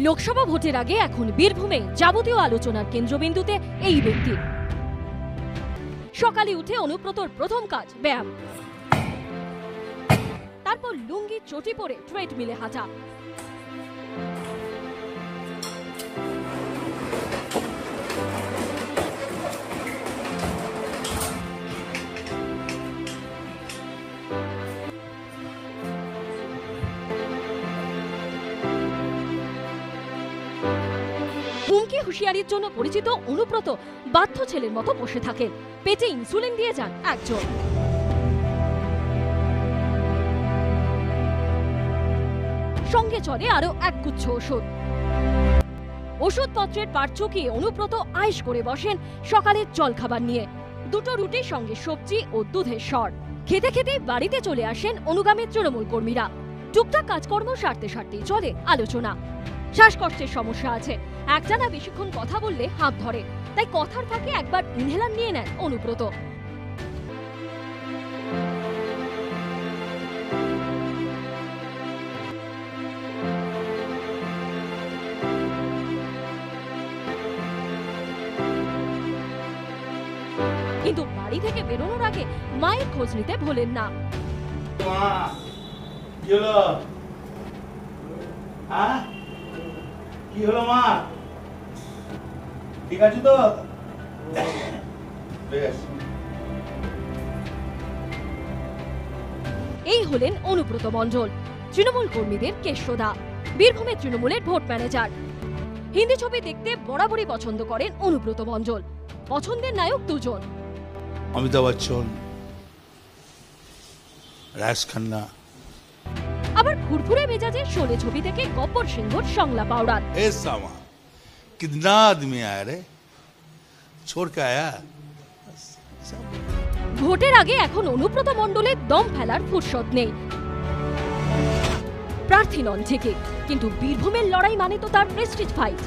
লোকসভা ভোটের আগে এখন বীরভূমে যাবতীয় আলোচনার কেন্দ্রবিন্দুতে এই ব্যক্তি। সকালে উঠে অনুব্রতর প্রথম কাজ ব্যায়াম, তারপর লুঙ্গি চটি পরে ট্রেডমিলে হাঁটা। হুমকি হুঁশিয়ারির জন্য পরিচিত অনুব্রত বাধ্য ছেলের মতো বসে থাকেন। পেটে ইনসুলিন দিয়ে যান একজন। সঙ্গে চলে আরো একগুচ্ছ ওষুধ। ওষুধপত্রের পাট চুকিয়ে অনুব্রত আয়েশ করে বসেন সকালের জলখাবার নিয়ে। দুটো রুটির সঙ্গে সবজি ও দুধের সর। খেতে খেতে বাড়িতে চলে আসেন অনুগামী তৃণমূল কর্মীরা। টুকটাক কাজকর্ম সারতে সারতেই চলে আলোচনা। শ্বাসকষ্টের সমস্যা আছে, একটানা বেশিক্ষণ কথা বললে হাঁপ ধরে, তাই কথার ফাঁকে একবার ইনহেলার নিয়ে নেন অনুব্রত। কিন্তু বাড়ি থেকে বেরোনোর আগে মায়ের খোঁজ নিতে ভোলেন না। কি হলো মা? ঠিক আছে তো? এই হলেন অনুব্রত মণ্ডল, তৃণমূল কর্মীদের কেশদা, বীরভূমের তৃণমূলের ভোট ম্যানেজার। হিন্দি ছবি দেখতে বরাবরই পছন্দ করেন অনুব্রত মণ্ডল। পছন্দের নায়ক দুজন, অমিতাভ বচ্চন, রাজ খান্না। আবার ফুরফুরে মেজাজে শোলে ছবি থেকে গব্বর সিংহর সংলাপ আওড়ান। ए सामा कितना आदमी आया रे छोड़ के आया। ভোটের আগে এখন অনুব্রত মণ্ডলের দম ফেলার ফুরসত নেই। প্রার্থী নন ঠিকই, কিন্তু বীরভূমের লড়াই মানে তো তার প্রেস্টিজ ফাইট।